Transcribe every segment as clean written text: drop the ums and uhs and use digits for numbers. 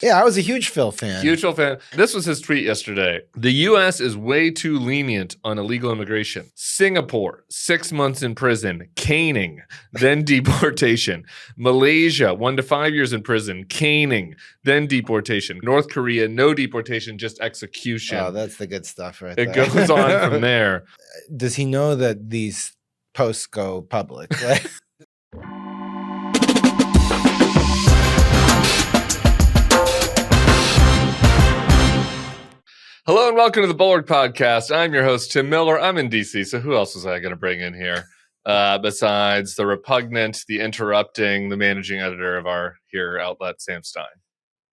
Yeah, I was a huge Phil fan. Huge Phil fan. This was his tweet yesterday. The U.S. is way too lenient on illegal immigration. Singapore, 6 months in prison, caning, then deportation. Malaysia, 1 to 5 years in prison, caning, then deportation. North Korea, no deportation, just execution. Oh, that's the good stuff right It there. goes on from there. Does he know that these posts go public? Right? Hello and welcome to the Bulwark Podcast. I'm your host, Tim Miller. I'm in D.C., so who else was I going to bring in here? Besides the repugnant, the interrupting, the managing editor of our here outlet, Sam Stein.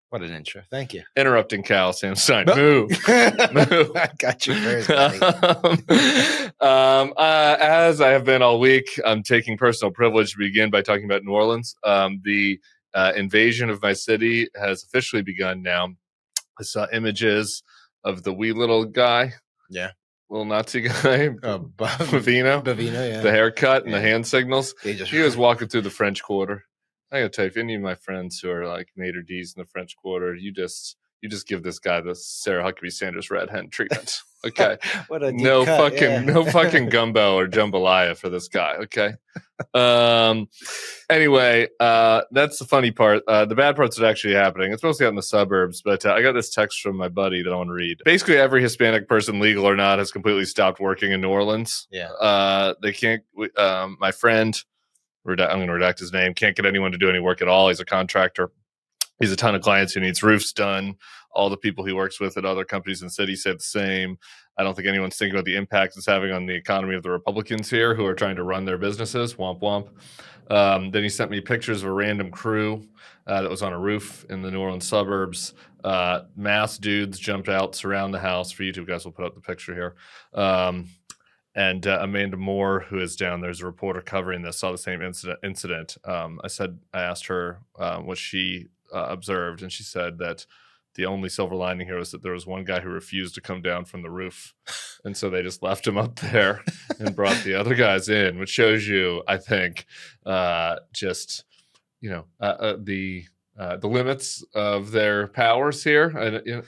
What an intro. Thank you. Interrupting cow, Sam Stein. Moo. Moo. I got you first, buddy. As I have been all week, I'm taking personal privilege to begin by talking about New Orleans. The invasion of my city has officially begun now. I saw images of the wee little guy. Yeah. Little Nazi guy. Bavino. Yeah. The haircut and the hand signals. He was walking through the French Quarter. I gotta tell you, if any of my friends who are like maitre d's in the French Quarter, you just give this guy the Sarah Huckabee Sanders red hen treatment. Okay. What a no cut, fucking gumbo or jambalaya for this guy. Okay. Anyway, that's the funny part. The bad part's actually happening. It's mostly out in the suburbs, but I got this text from my buddy that I want to read. Basically, every Hispanic person, legal or not, has completely stopped working in New Orleans. Yeah. They can't. My friend, I'm going to redact his name, can't get anyone to do any work at all. He's a contractor. He's a ton of clients who needs roofs done. All the people he works with at other companies in the city say the same. I don't think anyone's thinking about the impact it's having on the economy of the Republicans here who are trying to run their businesses. Womp womp. Then he sent me pictures of a random crew that was on a roof in the New Orleans suburbs. Mass dudes jumped out, surround the house. For YouTube guys, we'll put up the picture here. And Amanda Moore, who is down there, is a reporter covering this, saw the same incident. I asked her what she observed, and she said that the only silver lining here was that there was one guy who refused to come down from the roof. And so they just left him up there and brought the other guys in, which shows you, I think, the limits of their powers here.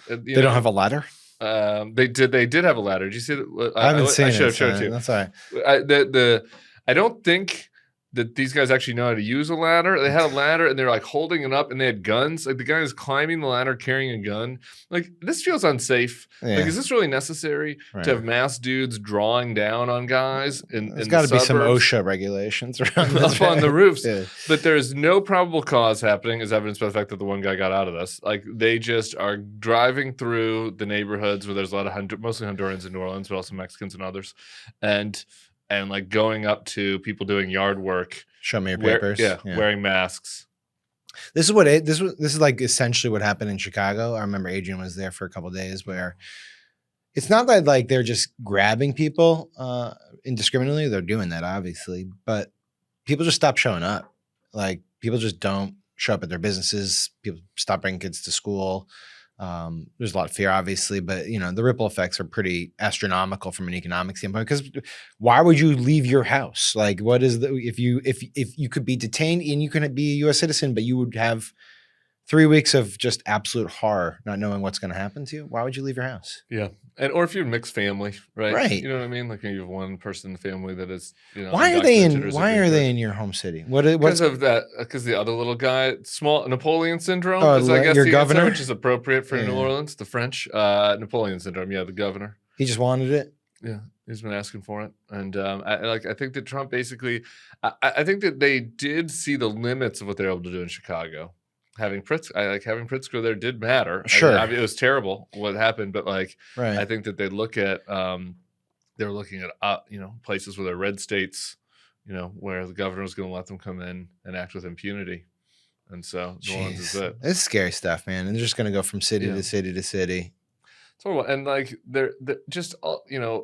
They don't have a ladder? They did have a ladder. Did you see that? I haven't seen it. I showed it to you. That's all right. I don't think that these guys actually know how to use a ladder. They had a ladder and they're like holding it up and they had guns. Like the guy is climbing the ladder carrying a gun. Like this feels unsafe. Yeah. Like, is this really necessary to have mass dudes drawing down on guys There's got to be some OSHA regulations around up on the roofs. Yeah. But there's no probable cause happening, as evidenced by the fact that the one guy got out of this. Like they just are driving through the neighborhoods where there's a lot of mostly Hondurans in New Orleans, but also Mexicans and others, and like going up to people doing yard work. Show me your papers. Wearing masks. This is like essentially what happened in Chicago. I remember Adrian was there for a couple of days where it's not that like they're just grabbing people indiscriminately. They're doing that obviously, but people just stop showing up. Like people just don't show up at their businesses. People stop bringing kids to school. There's a lot of fear, obviously, but the ripple effects are pretty astronomical from an economic standpoint. Because why would you leave your house? Like, what is if you could be detained and you can be a U.S. citizen, but you would have 3 weeks of just absolute horror, not knowing what's going to happen to you? Why would you leave your house? Yeah, or if you're a mixed family, right? Right. You know what I mean? Like you have one person in the family that is, Why are they in your home city? Because of that? Because the other little guy, small Napoleon syndrome. Oh, is, I guess your the governor, answer, which is appropriate for New Orleans, the French Napoleon syndrome. Yeah, the governor. He just wanted it. Yeah, he's been asking for it, and I think that Trump basically, I think that they did see the limits of what they're able to do in Chicago. Having Pritzker there did matter. Sure, it was terrible what happened, but right. I think that they look at they're looking at places where they're red states, where the governor is going to let them come in and act with impunity, and so New Orleans is it. It's scary stuff, man. And they're just going to go from city to city to city. It's horrible, and like they're just it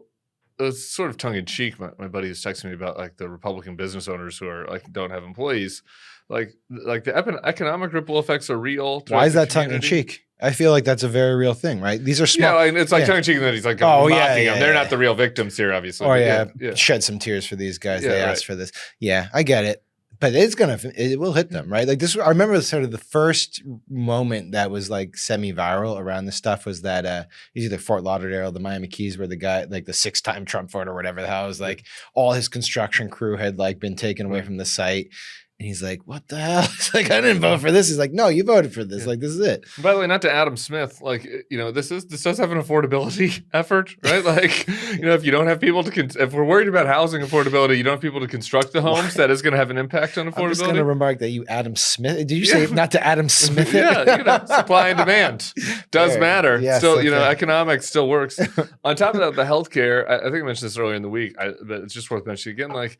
was sort of tongue in cheek. My buddy was texting me about like the Republican business owners who are like don't have employees. Like the economic ripple effects are real. Why is that tongue in cheek? I feel like that's a very real thing, right? These are small. Yeah, and it's like tongue in cheek that he's like mocking them. They're not the real victims here, obviously. Or shed some tears for these guys. They asked for this. Yeah, I get it. but it will hit them, right? Like this, I remember sort of the first moment that was like semi-viral around this stuff was that it's either Fort Lauderdale, the Miami Keys, where the guy, like the 6-time Trump voter or whatever the hell, was like all his construction crew had like been taken away from the site. And he's like, what the hell? It's like, I didn't vote for this. He's like, no, you voted for this. Like, this is it. By the way, not to Adam Smith, like, you know, this does have an affordability effort, right? Like, you know, if you don't have people if we're worried about housing affordability, you don't have people to construct the homes, that is going to have an impact on affordability. I'm just going to remark that you Adam Smith. Did you say not to Adam Smith? Yeah, you know, supply and demand does matter. Yes, still, you know, economics still works. On top of that, the healthcare, I think I mentioned this earlier in the week, but it's just worth mentioning again, like,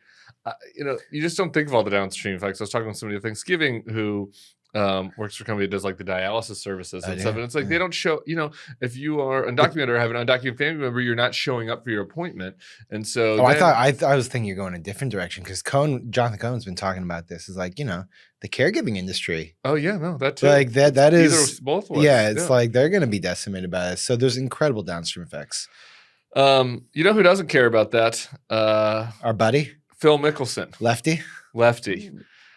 you know, you just don't think of all the downstream effects. I was talking with somebody at Thanksgiving who works for a company that does like the dialysis services and stuff. And it's like they don't show, you know, if you are undocumented or have an undocumented family member, you're not showing up for your appointment. And so I was thinking you're going a different direction because Jonathan Cohen's been talking about this. Is like, you know, the caregiving industry. Oh yeah, no, that too. Like that is both ways. Yeah, it's like they're going to be decimated by this. So there's incredible downstream effects. You know who doesn't care about that? Our buddy Phil Mickelson, lefty.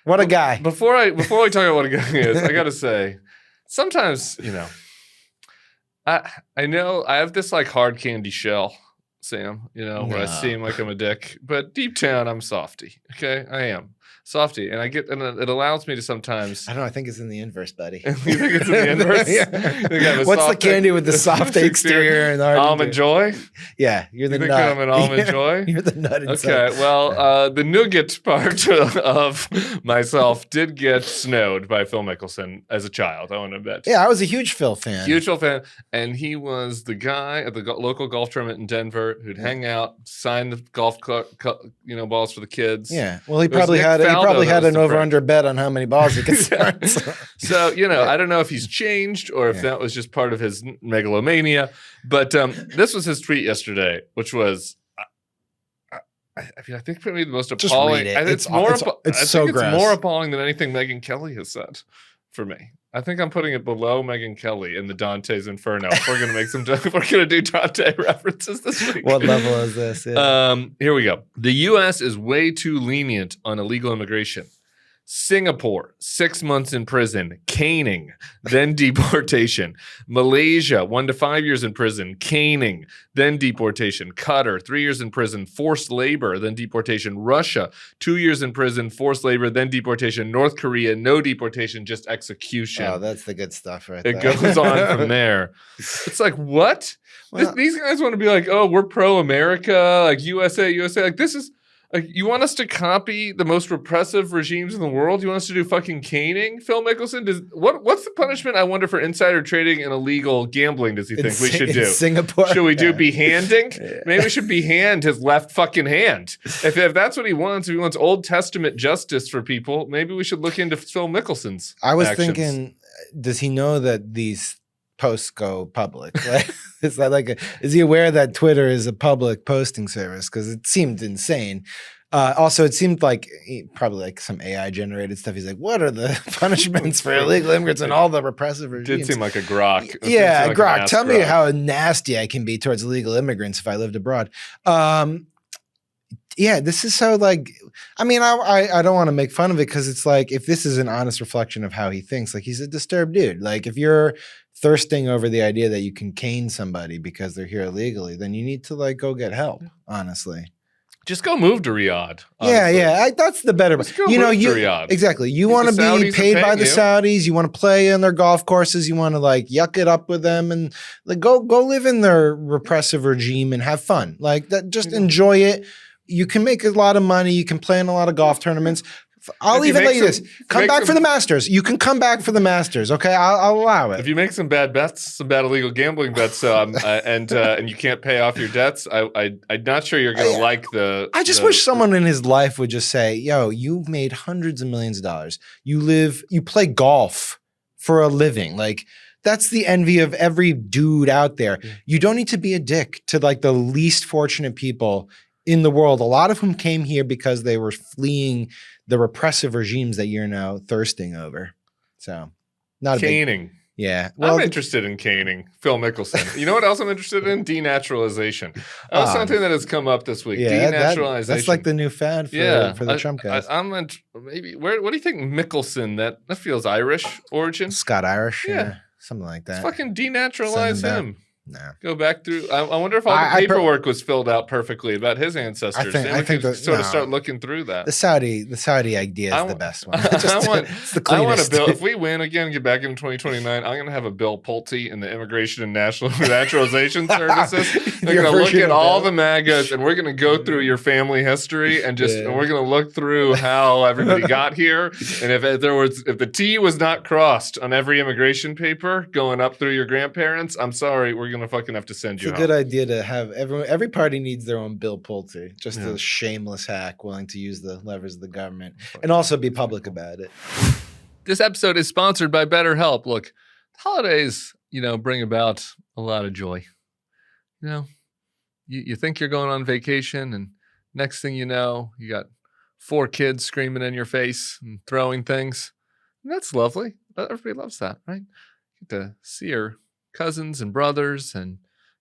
What a guy! Before we talk about what a guy is, I gotta say, sometimes, you know, I know I have this like hard candy shell, Sam. You know, where I seem like I'm a dick, but deep down I'm softy. Okay, I am softy, and it allows me to sometimes. I don't know. I think it's in the inverse, buddy. You think it's in the inverse? Yeah. What's the candy with the soft exterior and the hard almond joy? Yeah, you're the you think nut. I'm an almond joy? You're the nut inside. Okay, well, the nougat part of myself did get snowed by Phil Mickelson as a child. I want to bet. Yeah, I was a huge Phil fan. Huge Phil fan, and he was the guy at the local golf tournament in Denver who'd hang out, sign the golf balls for the kids. Yeah, well, he probably had an over-under bet on how many balls he could sign. So, you know, I don't know if he's changed or if that was just part of his megalomania, but this was his tweet yesterday, which was, I think probably the most appalling. Just read it. It's more appalling than anything Megyn Kelly has said for me. I think I'm putting it below Megyn Kelly in the Dante's Inferno. We're gonna do Dante references this week. What level is this? Yeah. Here we go. The U.S. is way too lenient on illegal immigration. Singapore, 6 months in prison, caning, then deportation. Malaysia, 1 to 5 years in prison, caning, then deportation. Qatar, 3 years in prison, forced labor, then deportation. Russia, 2 years in prison, forced labor, then deportation. North Korea, no deportation, just execution. Oh, that's the good stuff right there. It there. goes on from there. It's like, what? Well, these guys want to be like, oh, we're pro-America, like USA. Like, this is... Like, you want us to copy the most repressive regimes in the world? You want us to do fucking caning, Phil Mickelson? What's the punishment, I wonder, for insider trading and illegal gambling does he think we should do? Singapore? Should we do behanding? Yeah. Maybe we should behand his left fucking hand. If that's what he wants, if he wants Old Testament justice for people, maybe we should look into Phil Mickelson's thinking, does he know that these posts go public? Like, is he aware that Twitter is a public posting service? Because it seemed insane. Also, it seemed like probably like some AI generated stuff. He's like, what are the punishments for illegal immigrants and all the repressive regimes? Did seem like a grok. Yeah, grok. Tell me how nasty I can be towards illegal immigrants if I lived abroad. Yeah, this is so like, I mean, I don't want to make fun of it because it's like, if this is an honest reflection of how he thinks, like he's a disturbed dude. Like if you're thirsting over the idea that you can cane somebody because they're here illegally, then you need to like go get help, honestly. Just go move to Riyadh. Honestly. Yeah. That's the better. Just go move to Riyadh. Exactly. You want to be paid by the Saudis. You want to play in their golf courses. You want to like yuck it up with them and like go live in their repressive regime and have fun. Like that. Just enjoy it. You can make a lot of money. You can play in a lot of golf tournaments. I'll even let you this. Come back for the Masters. You can come back for the Masters. Okay, I'll allow it. If you make some bad bets, some bad illegal gambling bets, and you can't pay off your dets, I'm not sure you're going to like the. I just wish someone in his life would just say, "Yo, you've made hundreds of millions of dollars. You play golf for a living. Like that's the envy of every dude out there. You don't need to be a dick to like the least fortunate people in the world. A lot of whom came here because they were fleeing the repressive regimes that you're now thirsting over. So, not caning. Yeah. I'm interested in caning Phil Mickelson. You know what else I'm interested in? Denaturalization. That was something that has come up this week. Yeah, Denaturalization. that's like the new fad for the Trump guys. Maybe. What do you think, Mickelson? That feels Irish origin. Scott Irish. Yeah. Something like that. Let's fucking denaturalize him. No. Go back through. I wonder if all the paperwork was filled out perfectly about his ancestors. I think start looking through that. The Saudi idea is the best one. I want a bill. If we win again, get back in 2029, I'm going to have a Bill Pulte in the Immigration and National Naturalization Services. They're going to look at all the MAGAs, and we're going to go through your family history and we're going to look through how everybody got here. And if the T was not crossed on every immigration paper going up through your grandparents, I'm sorry, we're going to fucking have to send you. It's a good idea to have every party needs their own Bill Pulte, just a shameless hack willing to use the levers of the government and also be public about it. This episode is sponsored by BetterHelp. Look, holidays, bring about a lot of joy. You think you're going on vacation, and next thing you know, you got 4 kids screaming in your face and throwing things. And that's lovely. Everybody loves that, right? You get to see your cousins and brothers and,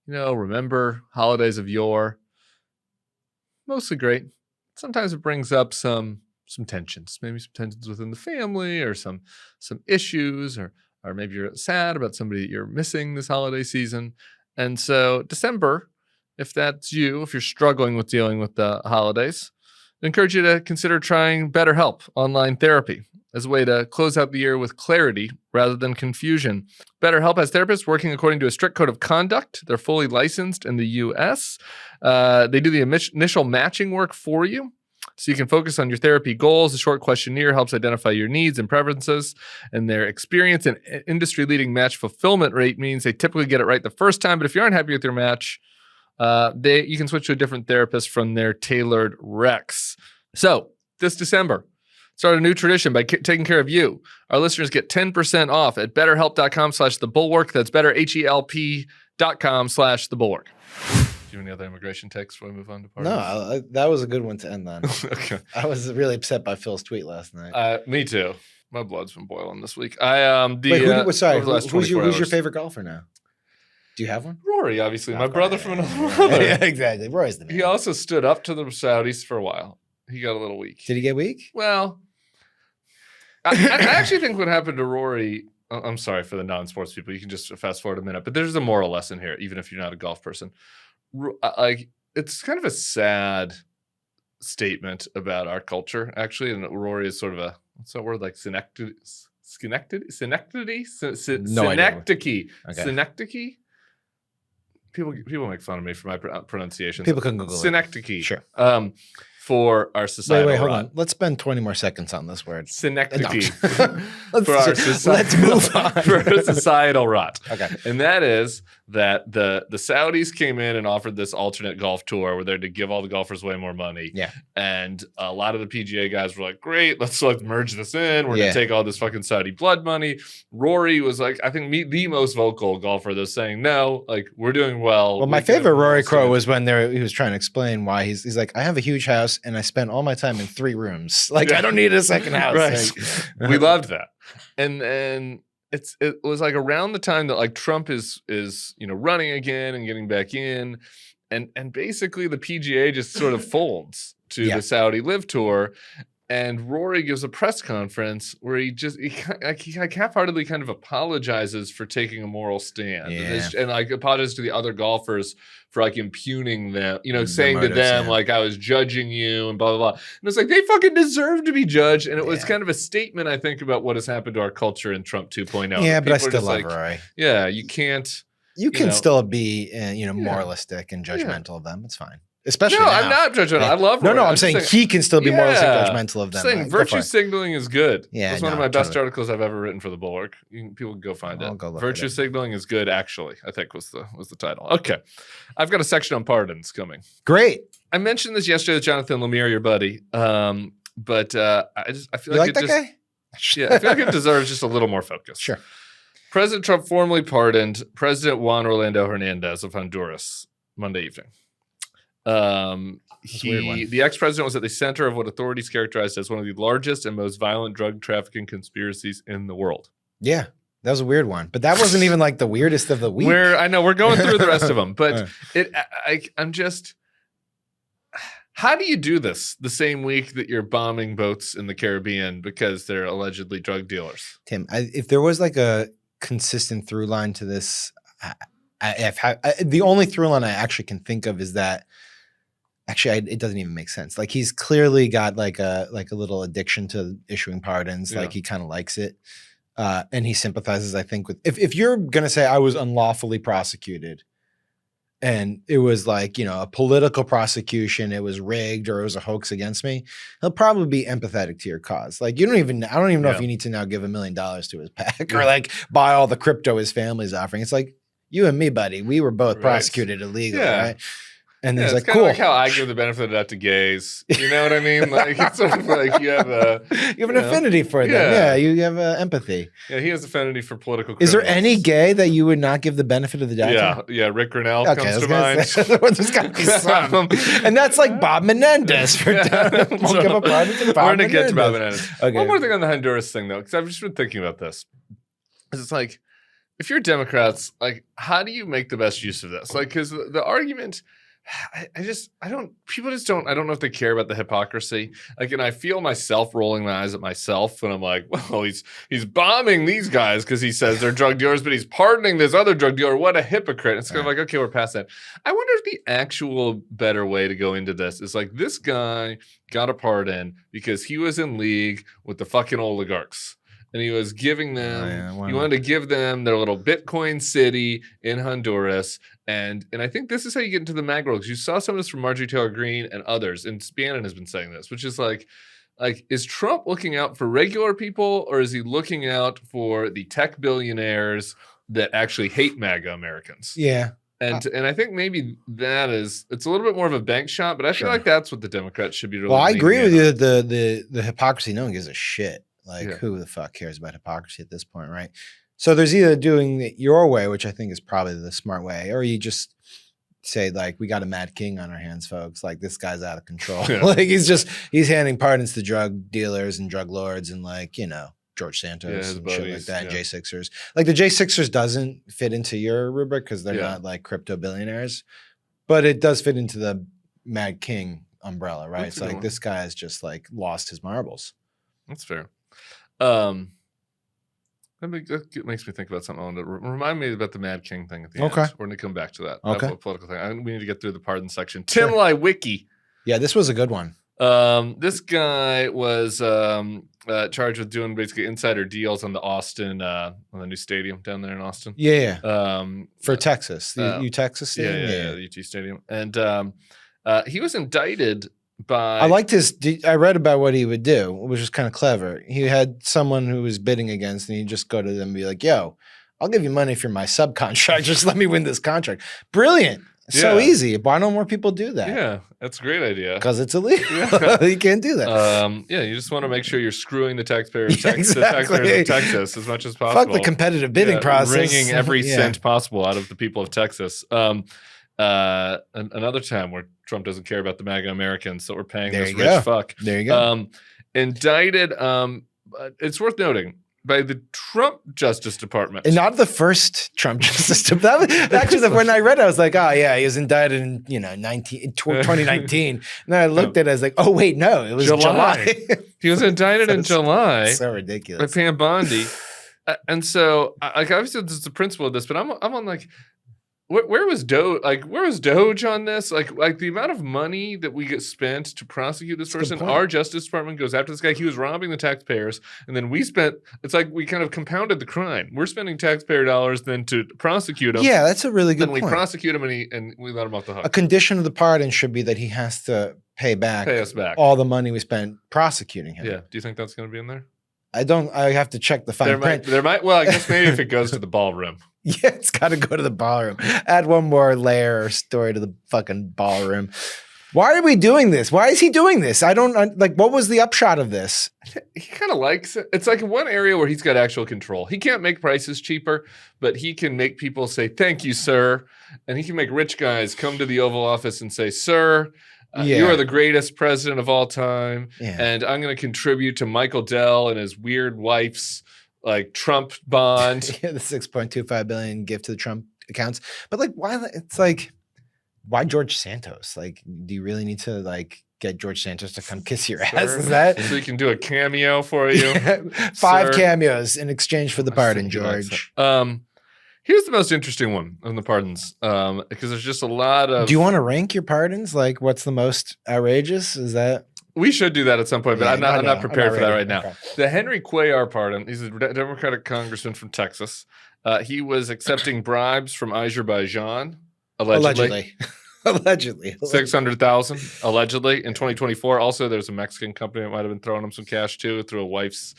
remember holidays of yore. Mostly great. Sometimes it brings up some tensions, maybe some tensions within the family or some issues or maybe you're sad about somebody that you're missing this holiday season. And so December, if that's you, if you're struggling with dealing with the holidays, I encourage you to consider trying BetterHelp online therapy as a way to close out the year with clarity rather than confusion. BetterHelp has therapists working according to a strict code of conduct. They're fully licensed in the U.S. They do the initial matching work for you, so you can focus on your therapy goals. A short questionnaire helps identify your needs and preferences, and their experience and industry-leading match fulfillment rate means they typically get it right the first time. But if you aren't happy with your match, you can switch to a different therapist from their tailored recs. So this December, start a new tradition by taking care of you. Our listeners get 10% off at betterhelp.com/thebulwark. That's betterhelp.com/thebulwark. Do you have any other immigration takes before we move on to parties? No, that was a good one to end on. Okay. I was really upset by Phil's tweet last night. Me too. My blood's been boiling this week. Who's your favorite golfer now? Do you have one? Rory, obviously. My brother from another brother. Yeah, exactly. Rory's the man. He also stood up to the Saudis for a while. He got a little weak. Did he get weak? Well, I actually think what happened to Rory, I'm sorry for the non-sports people, you can just fast forward a minute, but there's a moral lesson here, even if you're not a golf person. It's kind of a sad statement about our culture, actually, and Rory is sort of what's that word, like synecdoche? Synecdoche? People make fun of me for my pronunciation. People can Google synecdoche. It. Sure. For our society. Wait, hold on. Let's spend 20 more seconds on this word. Synecdoche. Let's move on. For our societal rot. Okay. And that is that the Saudis came in and offered this alternate golf tour where they're to give all the golfers way more money. Yeah. And a lot of the PGA guys were like, great, let's merge this in. We're going to take all this fucking Saudi blood money. Rory was like, I think the most vocal golfer that's saying, no, we're doing well. Well, my favorite Rory quote was when he was trying to explain why he's like, I have a huge house and I spent all my time in 3 rooms. I don't need a second house. Right. We loved that. And it was around the time that Trump is running again and getting back in, and basically the PGA just sort of folds to the Saudi Live Tour, and Rory gives a press conference where he half-heartedly kind of apologizes for taking a moral stand, and apologizes to the other golfers for impugning them, saying to them I was judging you and blah blah blah. And it's they fucking deserve to be judged. And it was kind of a statement, I think, about what has happened to our culture in Trump 2.0. Yeah, but I still love Rory. Yeah, you can't. You can still be moralistic and judgmental of them. It's fine. Especially now. I'm not judgmental. I love Rory. No, I'm saying he can still be moralistic judgmental of them. Saying virtue signaling is good. Yeah, it's one of my best articles I've ever written for the Bulwark. People can go find it. Virtue signaling is good, actually, I think was the title. Okay. I've got a section on pardons coming. Great. I mentioned this yesterday with Jonathan Lemire, your buddy. But I feel like that guy? Yeah, I feel like it deserves just a little more focus. Sure. President Trump formally pardoned President Juan Orlando Hernandez of Honduras Monday evening. The ex-president was at the center of what authorities characterized as one of the largest and most violent drug trafficking conspiracies in the world. Yeah. That was a weird one, but that wasn't even like the weirdest of the week. I know we're going through the rest of them, but I'm just. How do you do this the same week that you're bombing boats in the Caribbean because they're allegedly drug dealers? Tim, if there was like a consistent through line to this, the only through line I actually can think of is that it doesn't even make sense. Like he's clearly got like a little addiction to issuing pardons. Like he kind of likes it. And he sympathizes, I think, with if you're gonna say I was unlawfully prosecuted and it was like, a political prosecution, it was rigged or it was a hoax against me, he'll probably be empathetic to your cause. Like I don't even know if you need to now give $1 million to his PAC or like buy all the crypto his family's offering. It's like you and me, buddy, we were both prosecuted illegally, right? And he's like, cool. Like how I give the benefit of the doubt to gays. You know what I mean? Like it's sort of like you have an affinity for them. Yeah, you have empathy. Yeah, he has affinity for political criminals. Is there any gay that you would not give the benefit of the doubt to? Yeah, Rick Grinnell comes to mind. There's got to be some. And that's like Bob Menendez. Won't give a pardon to Bob Menendez. We're going to get to Bob Menendez. Okay. One more thing on the Honduras thing, though, because I've just been thinking about this. It's like, if you're Democrats, like, how do you make the best use of this? Like, because the argument... I don't know if they care about the hypocrisy. Like, and I feel myself rolling my eyes at myself when I'm like, well, he's bombing these guys because he says they're drug dealers, but he's pardoning this other drug dealer. What a hypocrite. It's kind of like, okay, we're past that. I wonder if the actual better way to go into this is like, this guy got a pardon because he was in league with the fucking oligarchs. And he was giving them, he wanted to give them their little Bitcoin city in Honduras. And I think this is how you get into the mag world. Because you saw some of this from Marjorie Taylor Greene and others. And Bannon has been saying this, which is like, is Trump looking out for regular people or is he looking out for the tech billionaires that actually hate MAGA Americans? Yeah. And I think maybe it's a little bit more of a bank shot, but I feel like that's what the Democrats should be really. Well, I agree with you that the hypocrisy, no one gives a shit. Like, who the fuck cares about hypocrisy at this point, right? So there's either doing it your way, which I think is probably the smart way, or you just say, like, we got a mad king on our hands, folks. Like, this guy's out of control. Like, he's handing pardons to drug dealers and drug lords and, like, George Santos and shit like that, and J6ers. Like, the J6ers doesn't fit into your rubric because they're not, like, crypto billionaires, but it does fit into the mad king umbrella, right? It's like, this guy has just, like, lost his marbles. That's fair. That makes me think about something. Remind me about the Mad King thing at the end. We're going to come back to that. Okay. Political thing. We need to get through the pardon section. Tim Lewicki. Yeah, this was a good one. This guy was charged with doing basically insider deals on the Austin, on the new stadium down there in Austin. Yeah. For Texas, the Texas stadium. Yeah, the UT stadium. And he was indicted by. I liked I read about what he would do, which was kind of clever. He had someone who was bidding against, and he'd just go to them and be like, yo, I'll give you money if you're my subcontract. Just let me win this contract. Brilliant. So easy. Why don't more people do that? Yeah, that's a great idea. Because it's illegal. You can't do that. You just want to make sure you're scring the taxpayers of Texas as much as possible. Fuck the competitive bidding process. Wringing every cent possible out of the people of Texas. Another time where Trump doesn't care about the MAGA Americans that we're paying this rich fuck. There you go. Indicted, it's worth noting, by the Trump Justice Department. And not the first Trump Justice Department. Actually, when I read it, I was like, oh, yeah, he was indicted in 2019. And then I looked at it, I was like, oh, wait, no, it was July. He was indicted in July. So ridiculous. By Pam Bondi. And so, obviously, this is the principle of this, but I'm on like, where was Doge? Like, where was Doge on this? Like the amount of money that we get spent to prosecute this person. Our Justice Department goes after this guy. He was robbing the taxpayers, and then we spent. It's like we kind of compounded the crime. We're spending taxpayer dollars then to prosecute him. Yeah, that's a really good point. Then we prosecute him, and we let him off the hook. A condition of the pardon should be that he has to pay us back all the money we spent prosecuting him. Yeah. Do you think that's going to be in there? I have to check the fine print. There might. Well, I guess maybe if it goes to the ballroom. Yeah, it's got to go to the ballroom. Add one more layer or story to the fucking ballroom. Why are we doing this? Why is he doing this? What was the upshot of this? He kind of likes it. It's like one area where he's got actual control. He can't make prices cheaper, but he can make people say, thank you, sir. And he can make rich guys come to the Oval Office and say, sir, you are the greatest president of all time. Yeah. And I'm going to contribute to Michael Dell and his weird wife's like Trump bond. The $6.25 billion gift to the Trump accounts. But like, why? It's like, why George Santos? Like, do you really need to like get George Santos to come kiss your ass? Is that so he can do a cameo for you? 5 cameos in exchange for the pardon, George. Here's the most interesting one on the pardons, because there's just a lot of. Do you want to rank your pardons? Like, what's the most outrageous? Is that? We should do that at some point, but I'm not prepared for that right now. Okay. The Henry Cuellar pardon. He's a Democratic congressman from Texas. He was accepting bribes from Azerbaijan, allegedly. Allegedly. 600,000 allegedly in 2024. Also, there's a Mexican company that might have been throwing him some cash too through a wife's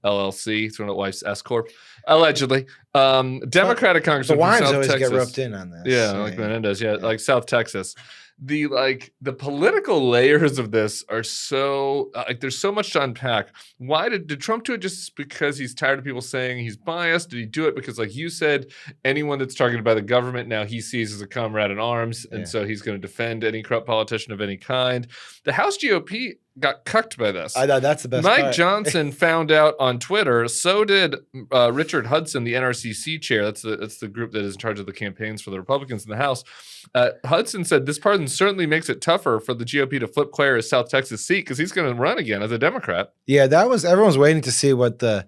LLC, through a wife's S corp, allegedly. Democratic congressman. The from wines South always Texas. get roped in on this. Yeah, like Menendez. Yeah, like South Texas. The political layers of this are so there's so much to unpack. Why did Trump do it just because he's tired of people saying he's biased? Did he do it because, like you said, anyone that's targeted by the government now he sees as a comrade in arms, and so he's going to defend any corrupt politician of any kind? The House GOP got cucked by this. I know that's the best. Mike Johnson found out on Twitter. So did Richard Hudson, the NRCC chair. That's the group that is in charge of the campaigns for the Republicans in the House. Hudson said this pardon certainly makes it tougher for the GOP to flip Cuellar's South Texas seat because he's going to run again as a Democrat. Yeah, everyone's waiting to see what the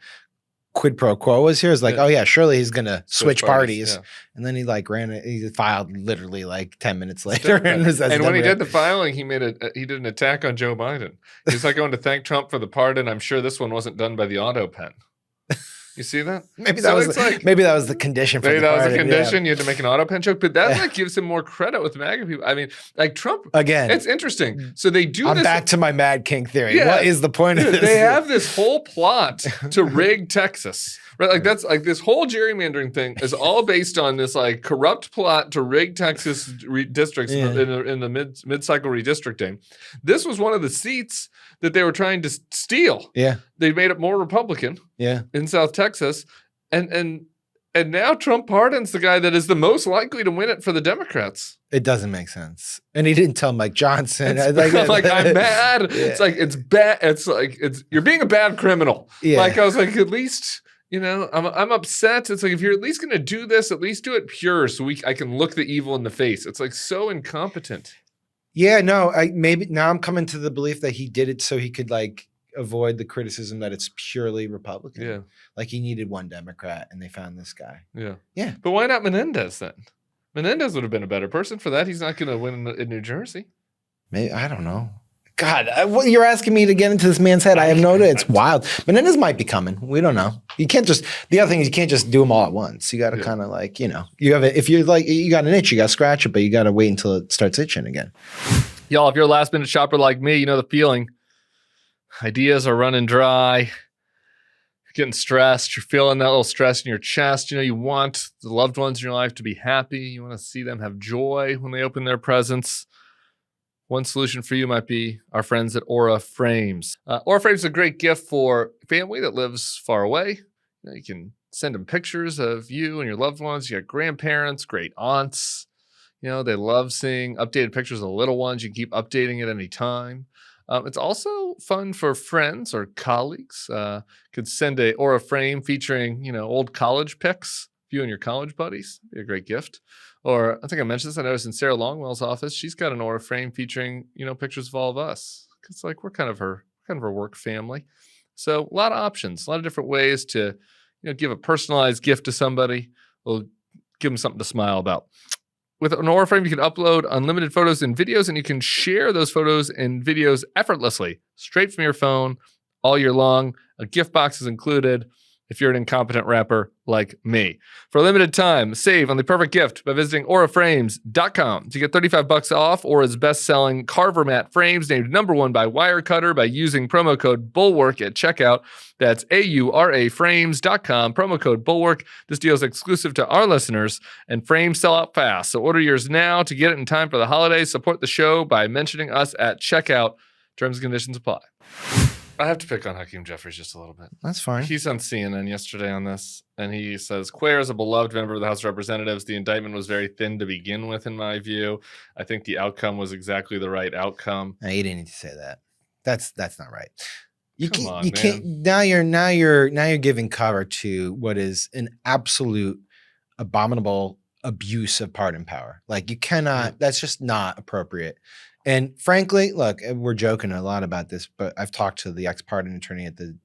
quid pro quo was here. It's like, oh yeah, surely he's gonna switch parties. And then he like he filed literally like 10 minutes later. And when he did the filing, he did an attack on Joe Biden. He's like going to thank Trump for the pardon. I'm sure this one wasn't done by the auto pen. You see that? Maybe that was the condition for maybe the that pardon. was the condition. You had to make an auto pen joke, but that like gives him more credit with MAGA people. I mean, like Trump again. It's interesting. So they do. I'm this, back to my Mad King theory. Yeah, what is the point of this? They have this whole plot to rid Texas. Right, like that's like this whole gerrymandering thing is all based on this like corrupt plot to rig Texas districts in the mid-cycle redistricting. This was one of the seats that they were trying to steal. Yeah, they made it more Republican. Yeah, in South Texas, and now Trump pardons the guy that is the most likely to win it for the Democrats. It doesn't make sense, and he didn't tell Mike Johnson. I'm mad. Yeah. It's like it's bad. It's like you're being a bad criminal. Yeah. Like I was like at least. You know, I'm upset. It's like if you're at least going to do this, at least do it pure, so I can look the evil in the face. It's like so incompetent. Yeah, no, maybe now I'm coming to the belief that he did it so he could like avoid the criticism that it's purely Republican. Yeah, like he needed one Democrat, and they found this guy. Yeah. But why not Menendez then? Menendez would have been a better person for that. He's not going to win in New Jersey. Maybe I don't know. God, what you're asking me to get into this man's head? I have no idea. It's wild. Menendez might be coming. We don't know. You can't just. The other thing is you can't just do them all at once. You got to kind of like you have it. If you're like you got an itch, you got to scratch it, but you got to wait until it starts itching again. Y'all, if you're a last minute shopper like me, you know the feeling. Ideas are running dry. You're getting stressed. You're feeling that little stress in your chest. You know you want the loved ones in your life to be happy. You want to see them have joy when they open their presents. One solution for you might be our friends at Aura Frames. Aura Frames is a great gift for family that lives far away. You can send them pictures of you and your loved ones. You got grandparents, great aunts. You know, they love seeing updated pictures of the little ones. You can keep updating at any time. It's also fun for friends or colleagues. Could send a Aura frame featuring, old college pics of you and your college buddies. Be a great gift. Or I think I mentioned this. I noticed in Sarah Longwell's office, she's got an Aura frame featuring, pictures of all of us. It's like we're kind of her work family. So a lot of options, a lot of different ways to, give a personalized gift to somebody. We'll give them something to smile about. With an Aura frame, you can upload unlimited photos and videos, and you can share those photos and videos effortlessly, straight from your phone, all year long. A gift box is included if you're an incompetent rapper like me. For a limited time, save on the perfect gift by visiting auraframes.com to get $35 off Aura's best-selling Carver mat frames, named #1 by Wirecutter by using promo code BULWARK at checkout. That's auraframes.com, promo code BULWARK. This deal is exclusive to our listeners, and frames sell out fast. So order yours now to get it in time for the holidays. Support the show by mentioning us at checkout. Terms and conditions apply. I have to pick on Hakeem Jeffries just a little bit. That's fine. He's on CNN yesterday on this, and he says, Cuellar is a beloved member of the House of Representatives. The indictment was very thin to begin with, in my view. I think the outcome was exactly the right outcome. No, you didn't need to say that. That's not right. You Come can't. on, You can't. Now you're giving cover to what is an absolute abominable abuse of pardon power. Like you cannot. That's just not appropriate. And frankly, look, we're joking a lot about this, but I've talked to the ex-pardon attorney at the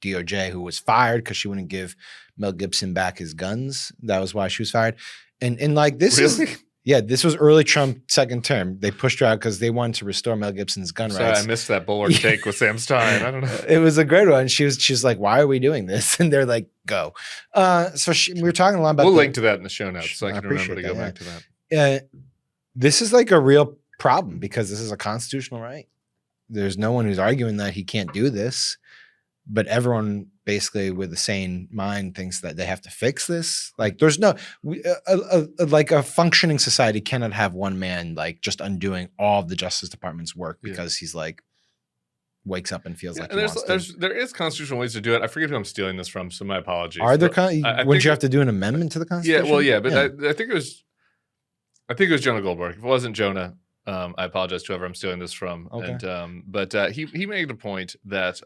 DOJ who was fired because she wouldn't give Mel Gibson back his guns. That was why she was fired. And like this Really? is. Yeah, this was early Trump second term. They pushed her out because they wanted to restore Mel Gibson's gun Sorry, rights. I missed that Bulwark take with Sam Stein. I don't know. It was a great one. She's like, "Why are we doing this?" And they're like, "Go." We were talking a lot about. We'll link to that in the show notes so I can remember to appreciate go that, back to that. This is like a real problem because this is a constitutional right. There's no one who's arguing that he can't do this, but everyone basically with a sane mind thinks that they have to fix this. Like there's no, like a functioning society cannot have one man like just undoing all of the Justice Department's work because he's like wakes up and feels like he wants to. There is constitutional ways to do it. I forget who I'm stealing this from, so my apologies. Are there? Wouldn't you have to do an amendment to the Constitution? Yeah, well, yeah, but I think it was. I think it was Jonah Goldberg. If it wasn't Jonah, I apologize to whoever I'm stealing this from. Okay. And but he made a point that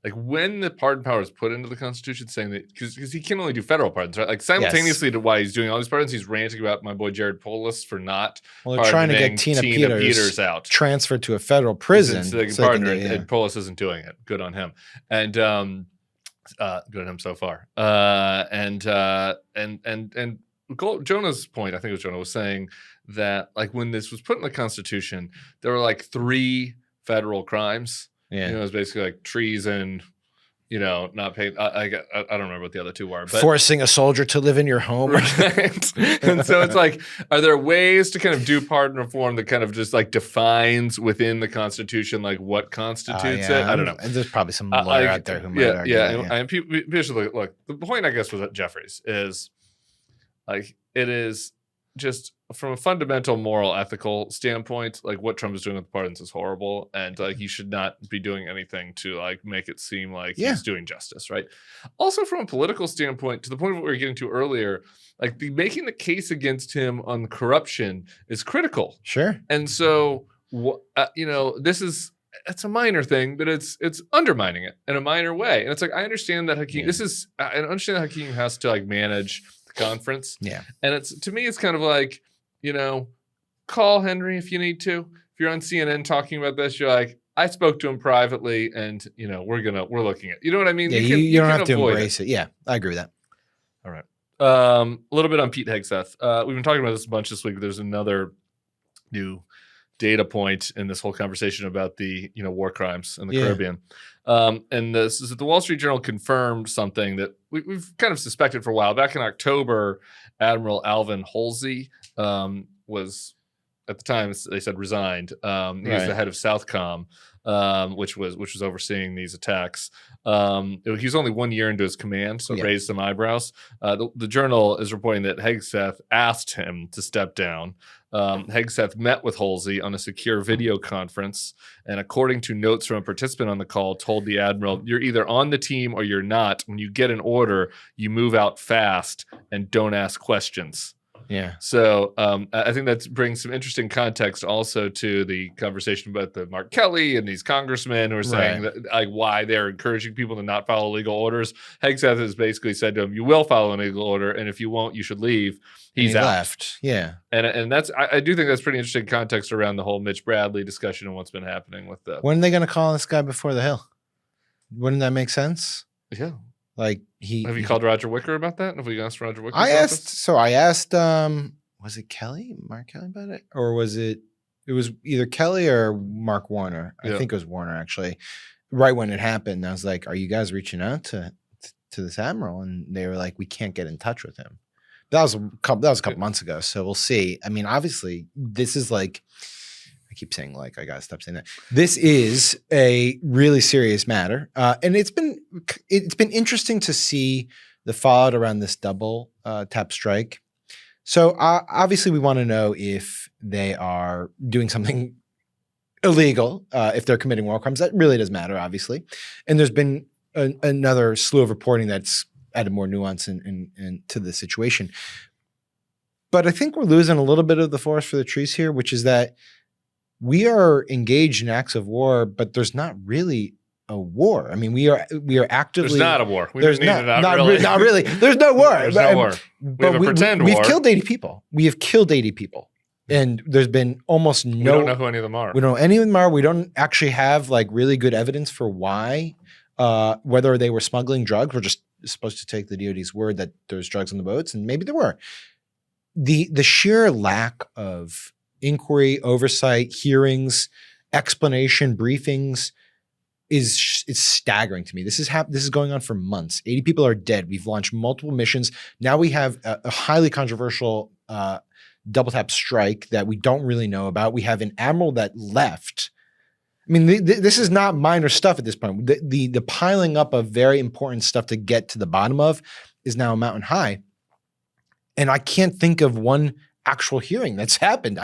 like when the pardon power is put into the Constitution, saying that because he can only do federal pardons, right? Like simultaneously to why he's doing all these pardons, he's ranting about my boy Jared Polis for not. Well, they're trying to get Tina Peters out, transferred to a federal prison, so they can pardon her. And Polis isn't doing it. Good on him, and good on him so far. And Jonah's point, I think it was Jonah, was saying that like when this was put in the Constitution, there were like 3 federal crimes. Yeah, it was basically like treason, not paying. I don't remember what the other 2 were. But, forcing a soldier to live in your home. Right? And so it's like, are there ways to kind of do pardon reform that kind of just like defines within the Constitution like what constitutes it? I don't know. And there's probably some lawyer out there who might argue that, And people should look. The point, I guess, was at Jeffries is like it is just from a fundamental moral ethical standpoint, like what Trump is doing with the pardons is horrible, and like he should not be doing anything to like make it seem like he's doing justice, right? Also from a political standpoint, to the point of what we were getting to earlier, like making the case against him on corruption is critical. Sure. And so it's a minor thing, but it's undermining it in a minor way. And it's like I understand that Hakeem I understand that Hakeem has to like manage the conference. Yeah. And it's to me it's kind of like, call Henry if you need to. If you're on CNN talking about this, you're like, I spoke to him privately, and we're looking at. You know what I mean? Yeah, you don't have to embrace it. Yeah, I agree with that. All right. A little bit on Pete Hegseth. We've been talking about this a bunch this week. There's another new data point in this whole conversation about the war crimes in the Caribbean. And this is that the Wall Street Journal confirmed something that we've kind of suspected for a while. Back in October, Admiral Alvin Halsey was, at the time they said resigned. He was the head of Southcom, which was overseeing these attacks. He was only 1 year into his command, so it raised some eyebrows. The Journal is reporting that Hegseth asked him to step down. Hegseth met with Halsey on a secure video conference, and according to notes from a participant on the call, told the admiral, "You're either on the team or you're not. When you get an order, you move out fast and don't ask questions." Yeah. So I think that brings some interesting context also to the conversation about the Mark Kelly and these congressmen who are saying that, like, why they're encouraging people to not follow legal orders. Hegseth has basically said to him, "You will follow an legal order, and if you won't, you should leave." He left. Yeah. And that's I do think that's pretty interesting context around the whole Mitch Bradley discussion and what's been happening with the. When are they going to call this guy before the Hill? Wouldn't that make sense? Yeah. Like have you called Roger Wicker about that? Have we asked Roger Wicker? I asked was it Mark Kelly about it? Or was it was either Kelly or Mark Warner. I think it was Warner actually. Right when it happened, I was like, "Are you guys reaching out to this admiral?" And they were like, "We can't get in touch with him." That was a couple months ago. So we'll see. I mean, obviously, this is like, I keep saying like, I gotta stop saying that. This is a really serious matter, and it's been interesting to see the fallout around this double tap strike. So obviously, we want to know if they are doing something illegal, if they're committing war crimes. That really does matter, obviously. And there's been another slew of reporting that's added more nuance to the situation. But I think we're losing a little bit of the forest for the trees here, which is that we are engaged in acts of war, but there's not really a war. I mean, we are actively. There's not a war. There's not not really. There's no war. There's no war. We have a pretend war. We've killed 80 people. We have killed 80 people. And there's been almost no. We don't know who any of them are. We don't know any of them are. We don't actually have like really good evidence for why, whether they were smuggling drugs. We're just supposed to take the DOD's word that there's drugs on the boats, and maybe there were. The sheer lack of inquiry, oversight, hearings, explanation, briefings is staggering to me. This is going on for months. 80 people are dead. We've launched multiple missions. Now we have a highly controversial double tap strike that we don't really know about. We have an admiral that left. I mean, this is not minor stuff at this point. The piling up of very important stuff to get to the bottom of is now a mountain high. And I can't think of one actual hearing that's happened.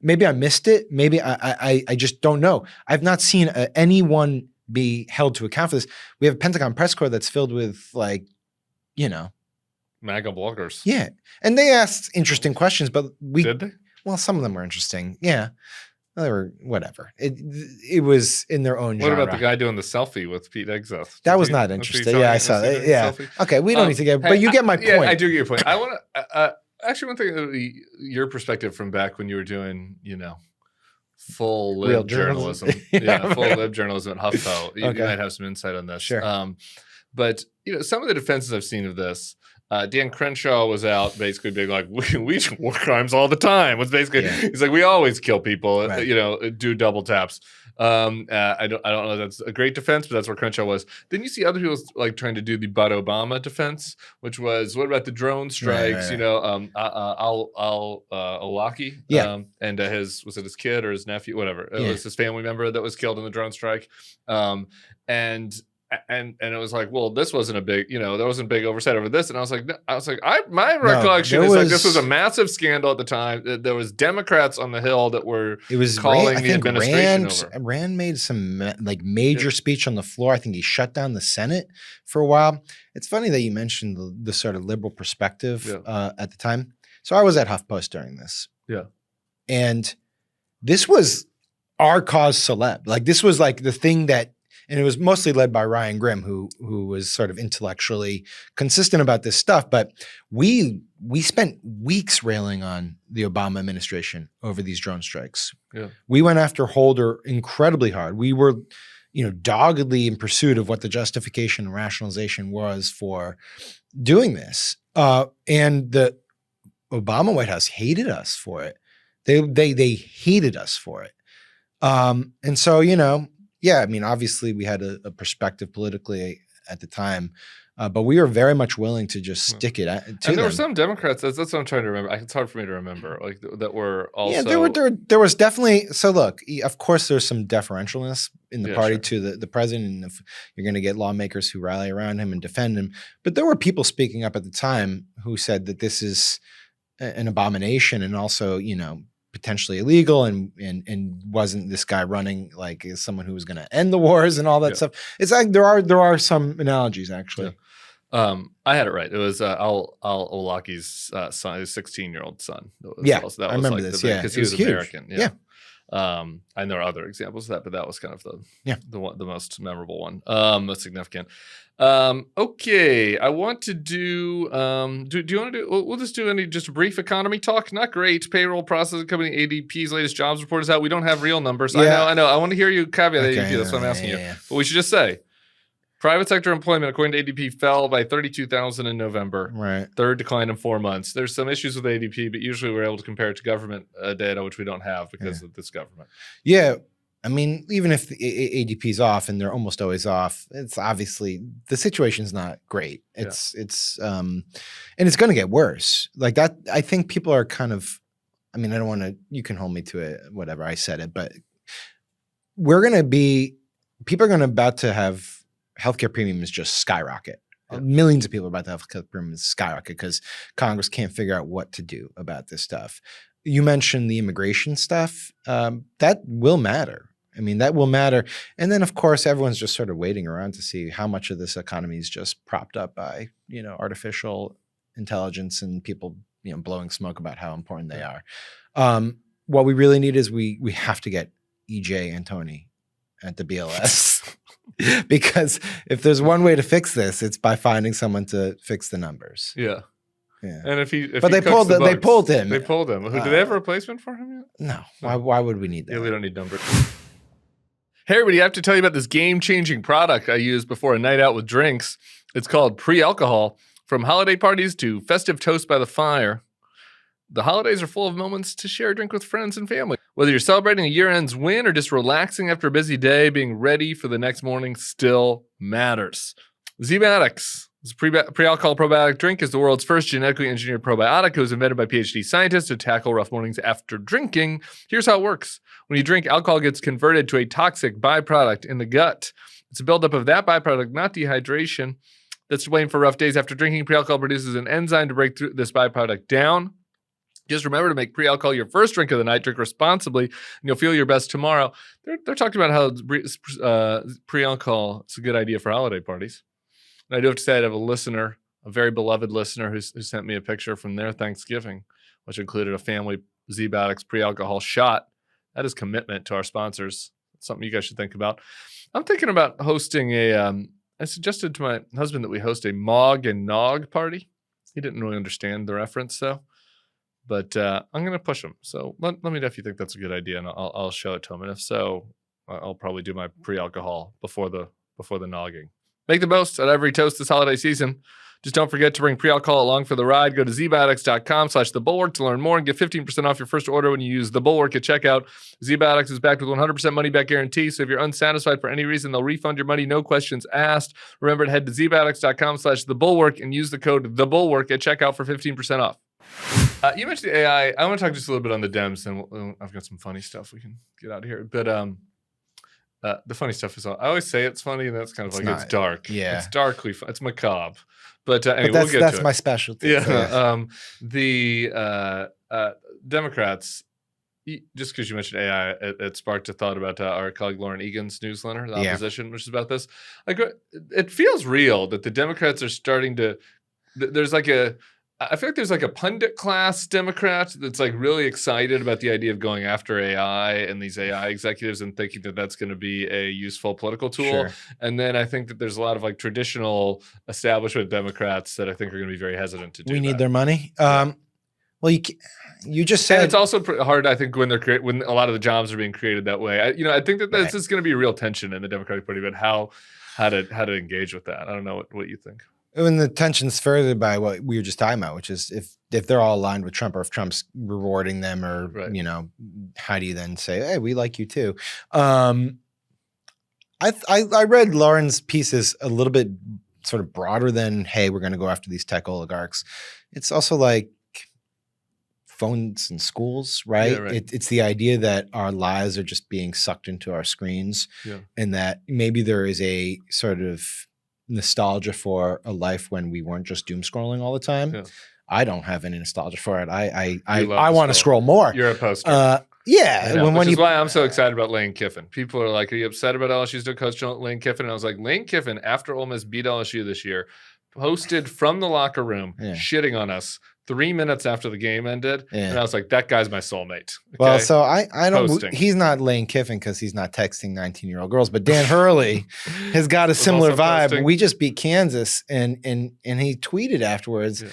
Maybe I missed it. Maybe I just don't know. I've not seen anyone be held to account for this. We have a Pentagon press corps that's filled with MAGA bloggers. Yeah. And they asked interesting questions, but Did they? Well, some of them were interesting. Yeah. They were whatever. It was in their own genre. What about the guy doing the selfie with Pete Exoth? That was not interesting. Yeah, I saw that. Yeah. Okay, we don't need to get, but you get my point. Yeah, I do get your point. I want to actually one thing, your perspective from back when you were doing, full lib journalism. Full lib journalism at HuffPo. You might have some insight on this. Sure. But some of the defenses I've seen of this. Dan Crenshaw was out basically being like, we do war crimes all the time. Was basically he's like, we always kill people, right. Do double taps. I don't know if that's a great defense, but that's where Crenshaw was. Then you see other people like trying to do the But Obama defense, which was what about the drone strikes? Right. Olaki, and his kid or his nephew, whatever. It was his family member that was killed in the drone strike, and it was like, well, this wasn't a big, there wasn't big oversight over this. And I was like, my recollection is like this was a massive scandal at the time. There was Democrats on the Hill that were calling the administration over. Rand made some major speech on the floor. I think he shut down the Senate for a while. It's funny that you mentioned the sort of liberal perspective at the time. So I was at HuffPost during this. Yeah. And this was our cause celeb. Like this was like the thing that, and it was mostly led by Ryan Grimm, who was sort of intellectually consistent about this stuff. But we spent weeks railing on the Obama administration over these drone strikes. Yeah. We went after Holder incredibly hard. We were, doggedly in pursuit of what the justification and rationalization was for doing this. And the Obama White House hated us for it. They hated us for it. And so, yeah, I mean, obviously we had a perspective politically at the time, but we were very much willing to just stick it to them. And there were some Democrats, that's what I'm trying to remember. It's hard for me to remember, like that were also. Yeah, there was definitely, so look, of course there's some deferentialness in the party to the president, and if you're going to get lawmakers who rally around him and defend him. But there were people speaking up at the time who said that this is an abomination and also, potentially illegal and wasn't this guy running like as someone who was going to end the wars and all that stuff. It's like there are some analogies actually. Yeah. I had it right. It was Al Olaki's son, his 16-year-old son. I remember this. Because he was huge. American. Yeah. And there are other examples of that, but that was kind of the most memorable one, most significant. Okay, I want to do. Do you want to do? We'll just do just a brief economy talk. Not great. Payroll processing company ADP's latest jobs report is out. We don't have real numbers. Yeah. I know. I want to hear you caveat ADP. That's what I'm asking you. But we should just say, private sector employment, according to ADP, fell by 32,000 in November. Right. Third decline in 4 months. There's some issues with ADP, but usually we're able to compare it to government data, which we don't have because of this government. Yeah. I mean, even if the ADP's off, and they're almost always off, it's obviously the situation's not great. It's and it's going to get worse. Like that, I think people are kind of. I mean, I don't want to. You can hold me to it, whatever I said it, but people are about to have healthcare premiums just skyrocket. Yeah. Millions of people are about to have healthcare premiums skyrocket because Congress can't figure out what to do about this stuff. You mentioned the immigration stuff. That will matter. I mean, that will matter. And then, of course, everyone's just sort of waiting around to see how much of this economy is just propped up by, artificial intelligence and people, blowing smoke about how important they are. What we really need is we have to get EJ Antoni at the BLS. Because if there's one way to fix this, it's by finding someone to fix the numbers. Yeah. Yeah. And if he But they pulled him. They pulled him. Who did they have a replacement for him yet? No. Why would we need that? Yeah, we don't need numbers. Hey, everybody, I have to tell you about this game-changing product I use before a night out with drinks. It's called Pre-Alcohol. From holiday parties to festive toast by the fire, the holidays are full of moments to share a drink with friends and family. Whether you're celebrating a year-end's win or just relaxing after a busy day, being ready for the next morning still matters. Zbiotics. This pre-alcohol probiotic drink is the world's first genetically engineered probiotic. It was invented by PhD scientists to tackle rough mornings after drinking. Here's how it works. When you drink, alcohol gets converted to a toxic byproduct in the gut. It's a buildup of that byproduct, not dehydration, that's waiting for rough days. After drinking, pre-alcohol produces an enzyme to break through this byproduct down. Just remember to make pre-alcohol your first drink of the night. Drink responsibly, and you'll feel your best tomorrow. They're talking about how pre-alcohol is a good idea for holiday parties. And I do have to say, I have a listener, a very beloved listener, who sent me a picture from their Thanksgiving, which included a family Zbiotics pre-alcohol shot. That is commitment to our sponsors. It's something you guys should think about. I'm thinking about hosting I suggested to my husband that we host a Mog and Nog party. He didn't really understand the reference, though. But I'm going to push him. So let me know if you think that's a good idea, and I'll show it to him. And if so, I'll probably do my pre-alcohol before the nogging. Make the most out of every toast this holiday season. Just don't forget to bring pre-alcohol along for the ride. Go to zbiotics.com/thebulwark to learn more and get 15% off your first order when you use the Bulwark at checkout. Zbiotics is backed with 100% money-back guarantee, so if you're unsatisfied for any reason, they'll refund your money, no questions asked. Remember to head to zbiotics.com/thebulwark and use the code THEBULWARK at checkout for 15% off. You mentioned the AI. I want to talk just a little bit on the Dems, and I've got some funny stuff we can get out of here. But the funny stuff is, I always say it's funny, and that's kind of it's dark. Yeah, it's darkly fun. It's macabre. But anyway, we'll get that's to it. My specialty. Yeah. The Democrats, just because you mentioned AI, it sparked a thought about our colleague Lauren Egan's newsletter, The Opposition, which is about this. Like, it feels real that the Democrats are starting to. I feel like there's like a pundit class Democrat that's like really excited about the idea of going after AI and these AI executives and thinking that that's going to be a useful political tool. Sure. And then I think that there's a lot of like traditional establishment Democrats that I think are going to be very hesitant to do that. We need their money. Well, you just said, and it's also hard, I think, when when a lot of the jobs are being created that way. I think that this is going to be a real tension in the Democratic Party about how to engage with that. I don't know what you think. And the tension's furthered by what we were just talking about, which is if they're all aligned with Trump, or if Trump's rewarding them, or how do you then say, hey, we like you too? I read Lauren's pieces a little bit sort of broader than, hey, we're going to go after these tech oligarchs. It's also like phones and schools, right? Yeah, right. It's the idea that our lives are just being sucked into our screens, and that maybe there is a sort of nostalgia for a life when we weren't just doom scrolling all the time. I don't have any nostalgia for it. I want to scroll more. You're a poster. Which is why I'm so excited about Lane Kiffin. People are like, are you upset about LSU's new coach Lane Kiffin? And I was like, Lane Kiffin, after Ole Miss beat LSU this year, posted from the locker room shitting on us 3 minutes after the game ended. And I was like, that guy's my soulmate. Okay? Well, so I don't, he's not Lane Kiffin because he's not texting 19-year-old girls, but Dan Hurley has got a similar vibe. Posting. We just beat Kansas, and he tweeted afterwards,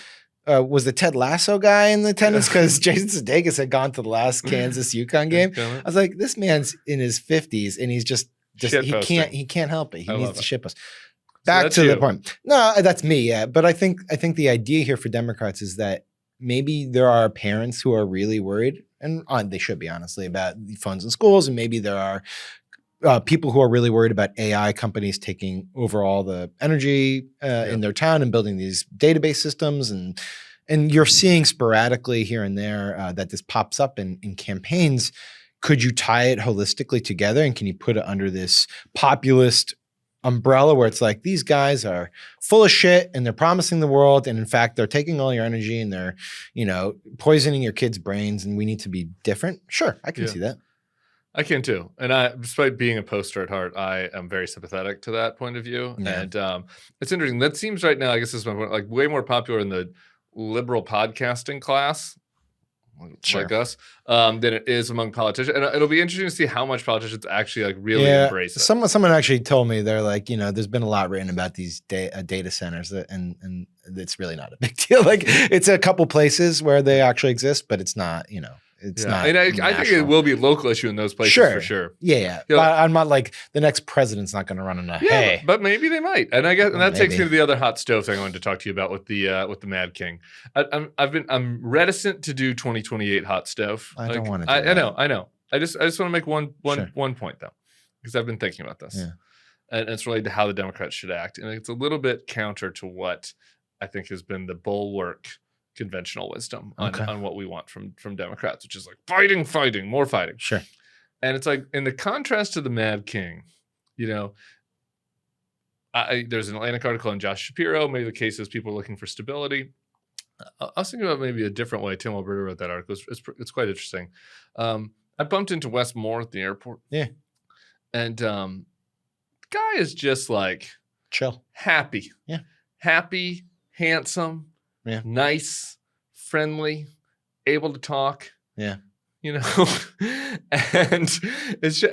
was the Ted Lasso guy in attendance? Because Jason Sudeikis had gone to the last Kansas UConn game. I was like, this man's in his 50s, and he's just he can't help it. He needs to ship us. Back to the point. No, that's me. Yeah, but I think the idea here for Democrats is that maybe there are parents who are really worried, and they should be, honestly, about phones in schools, and maybe there are people who are really worried about AI companies taking over all the energy in their town and building these database systems, and you're seeing sporadically here and there that this pops up in campaigns. Could you tie it holistically together, and can you put it under this populist umbrella where it's like, these guys are full of shit and they're promising the world, and in fact they're taking all your energy and they're poisoning your kids' brains, and we need to be different? Sure, I can see that. I can too. And despite being a poster at heart, I am very sympathetic to that point of view. And it's interesting. That seems right now, I guess this is my point, like way more popular in the liberal podcasting class. Sure. like us, than it is among politicians. And it'll be interesting to see how much politicians actually like really embrace it. Someone actually told me, they're like, there's been a lot written about these data centers, and it's really not a big deal. Like, it's a couple places where they actually exist, but it's not, it's not. And I think it will be a local issue in those places for sure. Yeah. But I'm not like the next president's not going to run in a hey. But maybe they might. And I guess, and that takes me to the other hot stove thing I wanted to talk to you about with the Mad King. I'm reticent to do 2028 hot stove. I don't want to. I know. I just want to make one point though, because I've been thinking about this, and it's related to how the Democrats should act, and it's a little bit counter to what I think has been the Bulwark conventional wisdom on what we want from Democrats, which is like fighting, more fighting. Sure. And it's like, in the contrast to the Mad King, there's an Atlantic article on Josh Shapiro. Maybe the case is people are looking for stability. I was thinking about maybe a different way. Tim Alberta wrote that article. It's quite interesting. I bumped into Wes Moore at the airport. Yeah. And the guy is just like chill, happy. Yeah. Happy, handsome, nice, friendly, able to talk. Yeah. And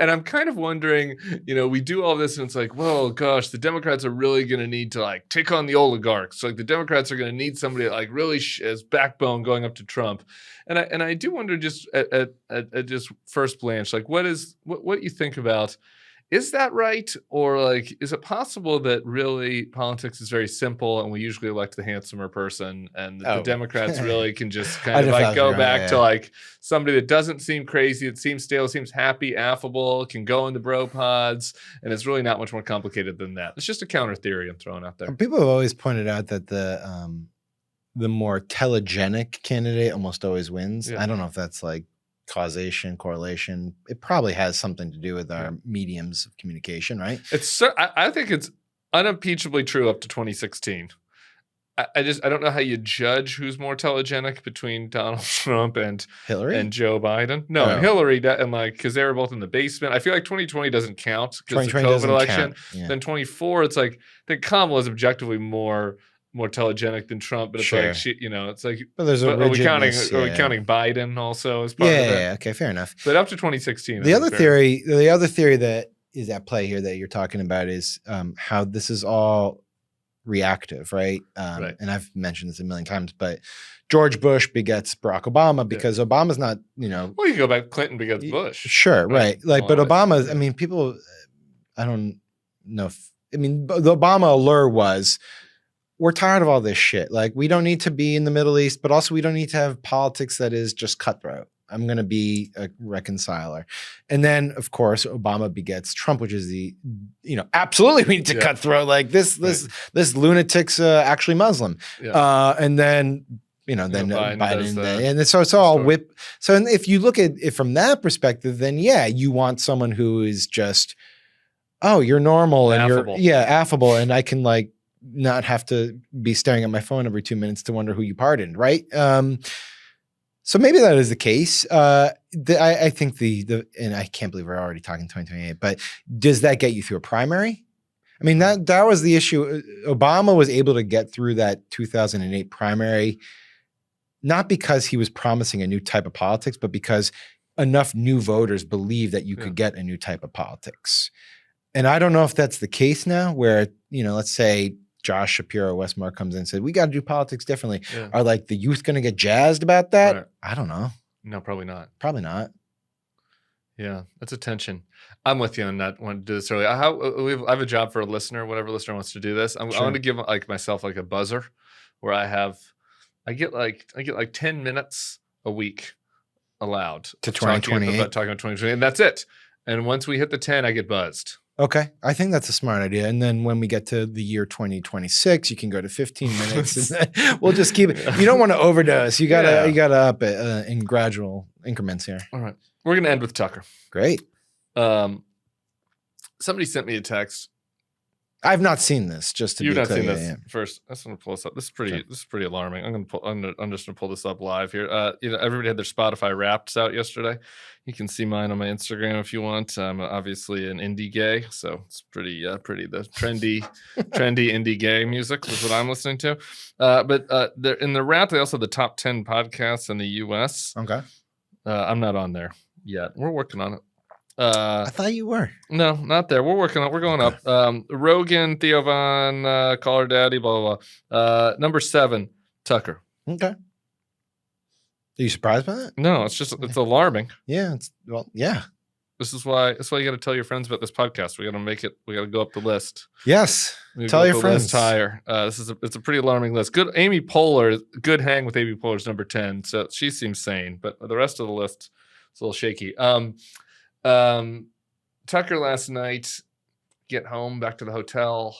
I'm kind of wondering, we do all this and it's like, well, gosh, the Democrats are really going to need to like take on the oligarchs. Like the Democrats are going to need somebody that like really as backbone going up to Trump. And I do wonder, just at just first glance, like what you think about, is that right? Or like, is it possible that really politics is very simple and we usually elect the handsomer person, and the Democrats really can just kind of like go back to like somebody that doesn't seem crazy, that seems stale, seems happy, affable, can go into bro pods, and it's really not much more complicated than that. It's just a counter theory I'm throwing out there. People have always pointed out that the more telegenic candidate almost always wins. I don't know if that's like causation, correlation. It probably has something to do with our mediums of communication, right? I think it's unimpeachably true up to 2016. I don't know how you judge who's more telegenic between Donald Trump and Hillary and Joe Biden. No, and Hillary, and like, because they were both in the basement. I feel like 2020 doesn't count because the COVID election. Then 24, it's like, I think Kamala is objectively more telegenic than Trump, but it's like it's like. But there's a are we counting Biden also as part of it? Yeah. Okay, fair enough. But up to 2016, the other theory that is at play here that you're talking about is how this is all reactive, right? Right. And I've mentioned this a million times, but George Bush begets Barack Obama because Obama's not, Well, you go back, Clinton begets Bush. Sure, right. Like, but Obama, I mean, people, I don't know the Obama allure was, we're tired of all this shit. Like, we don't need to be in the Middle East, but also we don't need to have politics that is just cutthroat. I'm going to be a reconciler. And then, of course, Obama begets Trump, which is the, absolutely we need to cut throat. Like this lunatic's actually Muslim. Yeah. And then, Biden and so it's all whip. So if you look at it from that perspective, then you want someone who is just, you're normal and affable. You're affable. And I can like not have to be staring at my phone every 2 minutes to wonder who you pardoned. Right. So maybe that is the case. I think and I can't believe we're already talking 2028, but does that get you through a primary? I mean, that was the issue. Obama was able to get through that 2008 primary, not because he was promising a new type of politics, but because enough new voters believe that you could get a new type of politics. And I don't know if that's the case now where, let's say Josh Shapiro, Wes Moore comes in and said, we got to do politics differently. Yeah. Are like the youth going to get jazzed about that? Right. I don't know. No, probably not. Probably not. Yeah, that's a tension. I'm with you on that. I want to do this early. I have a job for a listener, whatever listener wants to do this. I want to give like myself like a buzzer where I get like 10 minutes a week allowed to 2028. Talking about 2020, and that's it. And once we hit the 10, I get buzzed. Okay. I think that's a smart idea. And then when we get to the year 2026, you can go to 15 minutes. And we'll just keep it. You don't want to overdose. You gotta up it in gradual increments here. All right. We're going to end with Tucker. Great. Somebody sent me a text I've not seen this. Just to You've be not clear, seen yeah, this yeah. first. I just want to pull this up. This is pretty. Sure. This is pretty alarming. I'm just gonna pull this up live here. Everybody had their Spotify Wrapped out yesterday. You can see mine on my Instagram if you want. I'm obviously an indie gay, so it's pretty the trendy indie gay music is what I'm listening to. But in the Wrapped, they also have the top 10 podcasts in the U.S. Okay. I'm not on there yet. We're working on it. I thought you were. No, not there. We're working on. We're going up. Rogan, Theo Von, Caller Daddy, blah blah blah. Number 7, Tucker. Okay. Are you surprised by that? No, it's alarming. Yeah. Yeah. This is why you got to tell your friends about this podcast. We got to make it. We got to go up the list. Yes. Tell your friends. List higher. It's a pretty alarming list. Good. Amy Poehler. Good hang with Amy Poehler is number 10. So she seems sane, but the rest of the list is a little shaky. Tucker last night, get home, back to the hotel,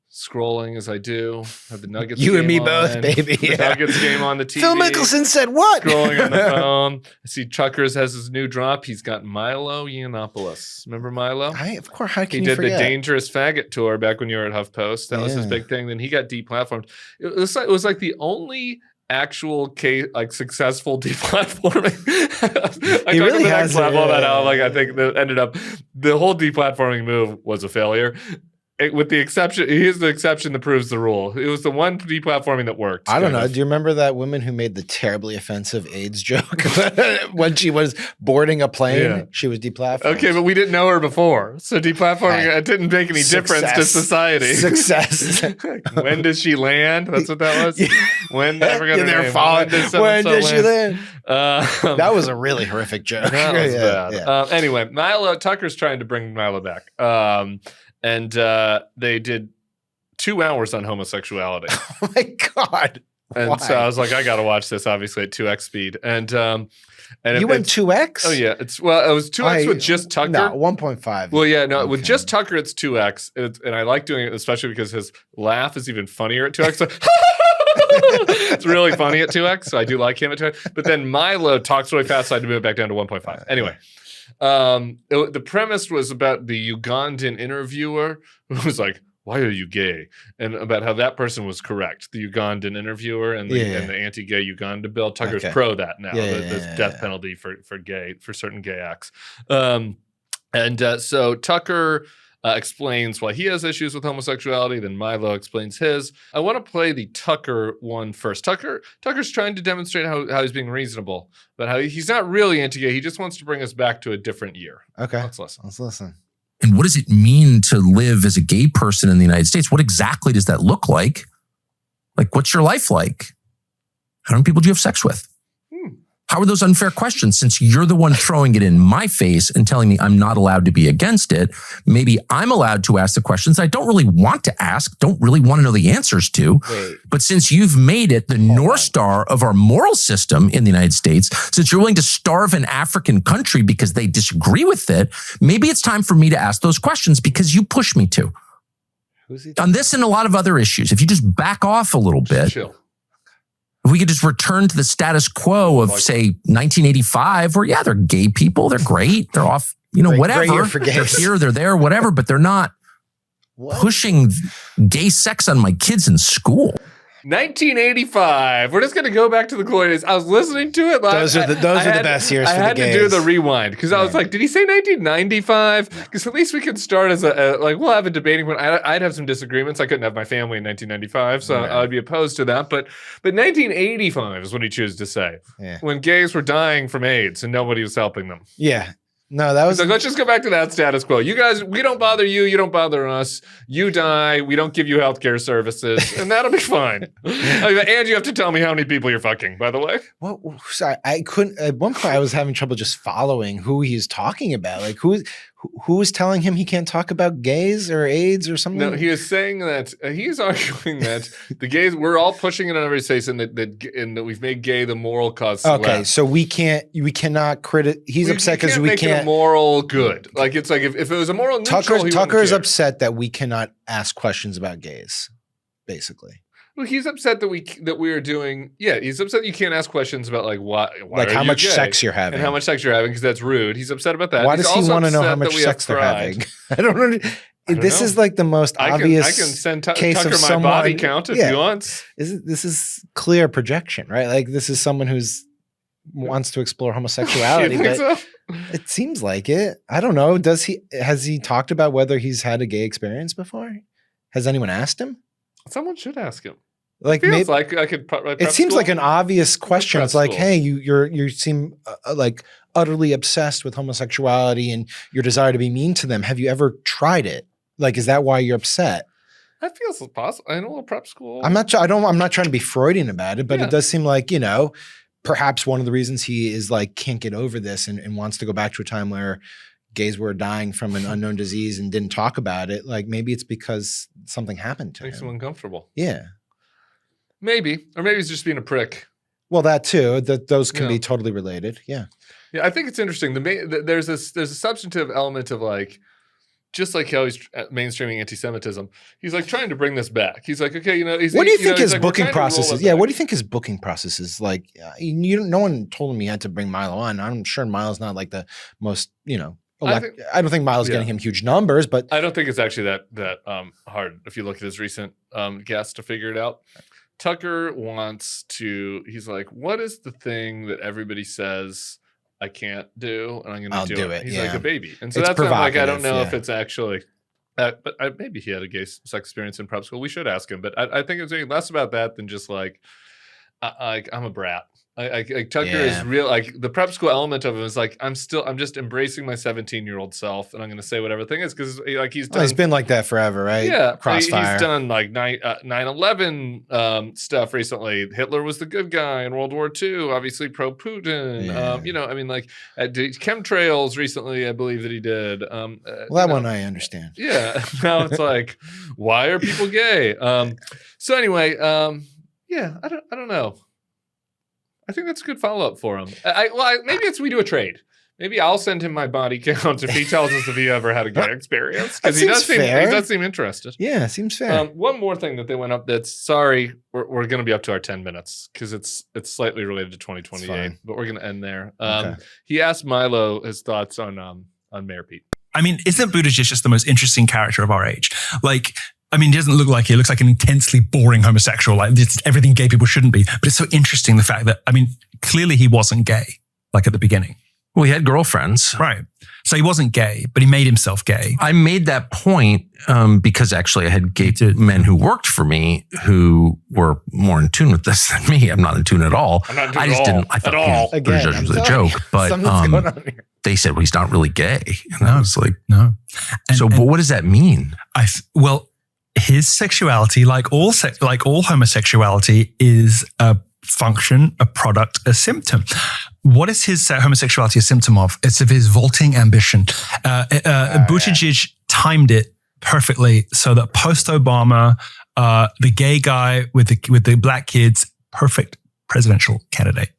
scrolling as I do. Had the Nuggets You game and me on, both, baby. The Nuggets game on the TV. Phil Mickelson said what? Scrolling on the phone. I see Tucker's has his new drop. He's got Milo Yiannopoulos. Remember Milo? Of course, how can he you did the forget? Dangerous Faggot tour back when you were at HuffPost. That was his big thing. Then he got deplatformed. It was like the only actual case, like successful deplatforming. He really has all that out. Like I think that ended up the whole deplatforming move was a failure. With the exception, here's the exception that proves the rule. It was the one deplatforming that worked. I don't know. Do you remember that woman who made the terribly offensive AIDS joke when she was boarding a plane? Yeah. She was deplatformed. Okay, but we didn't know her before, so deplatforming it didn't make any difference to society. Success. When does she land? That's what that was. When When did she land? That was a really horrific joke. That was bad. Yeah. Anyway, Tucker's trying to bring Milo back. And they did 2 hours on homosexuality. Oh my God. And Why? so I was like, I got to watch this, obviously, at 2x speed. And you went 2x? Oh, yeah. It was 2x with just Tucker. No, 1.5. Well, yeah, no, okay. With just Tucker, it's 2x. And I like doing it, especially because his laugh is even funnier at 2x. So, it's really funny at 2x. So I do like him at 2x. But then Milo talks really fast, so I had to move it back down to 1.5. Anyway. The premise was about the Ugandan interviewer who was like, "Why are you gay?" and about how that person was correct. The Ugandan interviewer and the anti-gay Uganda bill. Tucker's pro that now. The death penalty for certain gay acts. So Tucker explains why he has issues with homosexuality. Then Milo explains his. I want to play the Tucker one first. Tucker's trying to demonstrate how he's being reasonable, but how he's not really anti-gay. He just wants to bring us back to a different year. Okay. Let's listen. And what does it mean to live as a gay person in the United States? What exactly does that look like? Like, what's your life like? How many people do you have sex with? How are those unfair questions? Since you're the one throwing it in my face and telling me I'm not allowed to be against it, maybe I'm allowed to ask the questions I don't really want to ask, don't really want to know the answers to. Wait. But since you've made it the North Star of our moral system in the United States, since you're willing to starve an African country because they disagree with it, maybe it's time for me to ask those questions because you push me to. Who's he? On this and a lot of other issues, if you just back off a little bit. Chill. If we could just return to the status quo of, say, 1985, where, yeah, they're gay people. They're great. They're off, whatever. They're here, they're there, whatever, but they're not pushing gay sex on my kids in school. 1985. We're just going to go back to the glory days. I was listening to it. Those are the best years for the gays. I had to do the rewind because I was like, did he say 1995? Because at least we could start as we'll have a debating one. I'd have some disagreements. I couldn't have my family in 1995, so I would be opposed to that. But 1985 is what he chose to say. Yeah. When gays were dying from AIDS and nobody was helping them. Yeah. No, that was like, let's just go back to that status quo. You guys, we don't bother you. You don't bother us. You die. We don't give you healthcare services, and that'll be fine. And you have to tell me how many people you're fucking, by the way. Well, sorry, I couldn't. At one point, I was having trouble just following who he's talking about. Like, who was telling him he can't talk about gays or AIDS or something? No, he is saying that he's arguing that the gays, we're all pushing it on everybody's face, and that we've made gay the moral cause. Okay, so we cannot criticize. He's upset because we can't. Make it a moral good. Like it's like if it was a moral neutral, Tucker is upset that we cannot ask questions about gays, basically. Well, he's upset that we are doing. Yeah, he's upset you can't ask questions about like why like how much sex you're having and how much sex you're having because that's rude. He's upset about that. Why does he want to know how much sex they're having? I don't know. don't this know. is like the most obvious I can send case Tucker of my someone, body count if he wants. This is clear projection, right? Like this is someone who's wants to explore homosexuality, You think but so? it seems like it. I don't know. Has he talked about whether he's had a gay experience before? Has anyone asked him? Someone should ask him. Like Feels maybe like I could. it seems like an obvious question. prep It's like, school. hey, you seem like utterly obsessed with homosexuality and your desire to be mean to them. Have you ever tried it? Like, is that why you're upset? That feels possible. I know a prep school. I'm not trying to be Freudian about it, but Yeah. it does seem like, perhaps one of the reasons he is like can't get over this and wants to go back to a time where gays were dying from an unknown disease and didn't talk about it. Like maybe it's because something happened to Makes him him. uncomfortable. Yeah. Maybe, or maybe he's just being a prick. Well, that too. Those can Yeah. be totally related. Yeah. Yeah, I think it's interesting. There's a substantive element of like, just like how he's mainstreaming anti-Semitism, he's like trying to bring this back. He's like, okay, What do you think his we're booking trying to roll process it is? Yeah, back. what do you think his booking process is like? No one told him he had to bring Milo on. I'm sure Milo's not like the most, I don't think Milo's getting him huge numbers, but I don't think it's actually that hard if you look at his recent guests to figure it out. Tucker wants to. He's like, what is the thing that everybody says I can't do, and I'm going to do it. He's like a baby, and so It's that's why I'm like, I don't provocative, know yeah. if it's actually. But maybe he had a gay sex experience in prep school. We should ask him, but I think it's less about that than just like, I'm a brat. Tucker is real. Like the prep school element of him is like, I'm just embracing my 17-year-old self, and I'm going to say whatever thing is because like he's done. he's been like that forever, right? Yeah, Crossfire. he's done like 9/11 stuff recently. Hitler was the good guy in World War II, obviously pro Putin. Yeah. Chemtrails recently, I believe that he did. That one I understand. Yeah, now it's like, why are people gay? So anyway, yeah, I don't know. I think that's a good follow-up for him. Maybe we do a trade. Maybe I'll send him my body count if he tells us if he ever had a gay experience. Because he does seem interested. Yeah, seems fair. One more thing that they went up that's, sorry, we're going to be up to our 10 minutes because it's slightly related to 2028, but we're going to end there. Okay. He asked Milo his thoughts on Mayor Pete. I mean, isn't Buttigieg just the most interesting character of our age? Like, I mean, he doesn't look like he looks like an intensely boring homosexual. Like, it's everything gay people shouldn't be. But it's so interesting the fact that, I mean, clearly he wasn't gay, like at the beginning. Well, he had girlfriends. Right. So he wasn't gay, but he made himself gay. I made that point because actually I had gay men who worked for me who were more in tune with this than me. I'm not in tune at all. I'm not in tune I just at all. didn't. I thought, At all. Again, Buttigieg I'm was a sorry. joke, but Something's going on here. they said, well, he's not really gay. And I was like, No. but what does that mean? Well, his sexuality, like all homosexuality, is a function, a product, a symptom. What is his homosexuality a symptom of? It's of his vaulting ambition. Buttigieg timed it perfectly so that post-Obama, the gay guy with the black kids, perfect presidential candidate.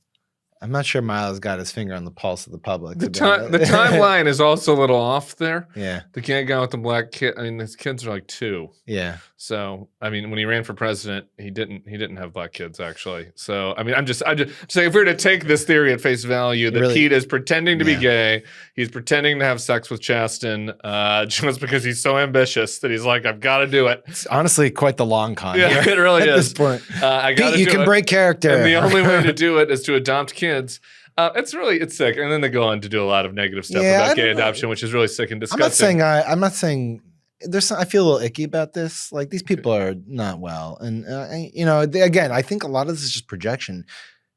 I'm not sure Milo's got his finger on the pulse of the public. The timeline is also a little off there. Yeah. The gay guy with the black kid. I mean, his kids are like 2. Yeah. So, I mean, when he ran for president, he didn't have black kids actually. So, I mean, I'm just saying, if we were to take this theory at face value, that Pete is pretending to be gay, he's pretending to have sex with Chasten, just because he's so ambitious that he's like, I've got to do it. It's honestly quite the long con. Yeah, here it really at is. this point. I got to Pete, you do can it. break character. And the only way to do it is to adopt kids. It's sick. And then they go on to do a lot of negative stuff about gay adoption, which is really sick and disgusting. I'm not saying I feel a little icky about this. Like these people are not well. And, again, I think a lot of this is just projection.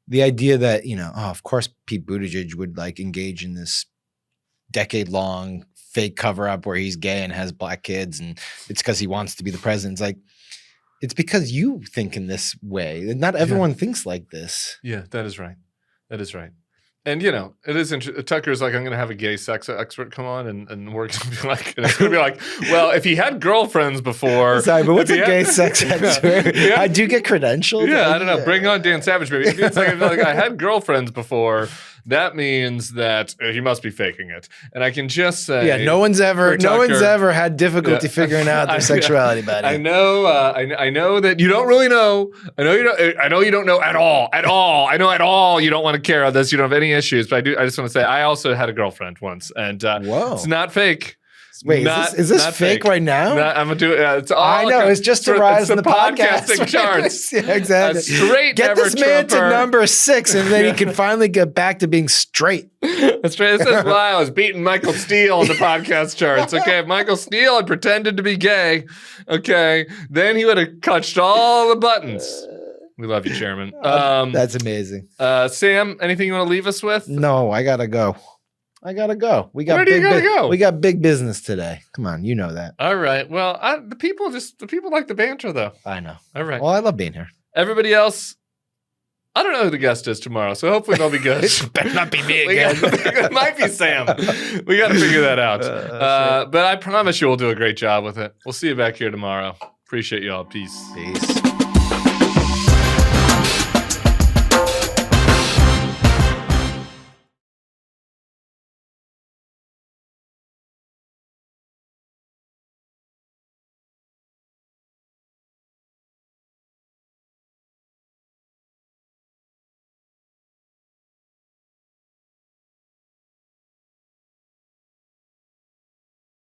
The idea that, of course, Pete Buttigieg would like engage in this decade-long fake cover-up where he's gay and has black kids and it's because he wants to be the president. It's like, it's because you think in this way. Not everyone thinks like this. Yeah, that is right. That is right. And, it is interesting. Tucker's like, I'm going to have a gay sex expert come on and we're going to be like, and it's going to be like, well, if he had girlfriends before. Sorry, but what's a gay sex expert? I do get credentialed. Yeah, I don't know. Bring on Dan Savage, maybe. It's like, I had girlfriends before. That means that he must be faking it. And I can just say, no one's ever had difficulty figuring out their sexuality, buddy. I know that you don't really know. I know you don't know at all. I know at all you don't want to care on this. You don't have any issues. But I just want to say I also had a girlfriend once, and Whoa. it's not fake. Wait, is this not fake right now? I'm gonna do it. It's all. I know, it's just to rise in the podcasting podcast charts. Yeah, exactly. A straight Get never this man to Trumper. number 6, and then he can finally get back to being straight. That's right. This is why I was beating Michael Steele on the podcast charts. Okay, if Michael Steele had pretended to be gay, okay, then he would have touched all the buttons. We love you, Chairman. That's amazing. Sam, anything you want to leave us with? No, I gotta go. We got Where do you gotta go? We got big business today. Come on, you know that. All right. Well, the people like the banter, though. I know. All right. Well, I love being here. Everybody else, I don't know who the guest is tomorrow, so hopefully they'll be good. It better not be me again. It might be Sam. We got to figure that out. But I promise you we'll do a great job with it. We'll see you back here tomorrow. Appreciate you all. Peace. Peace.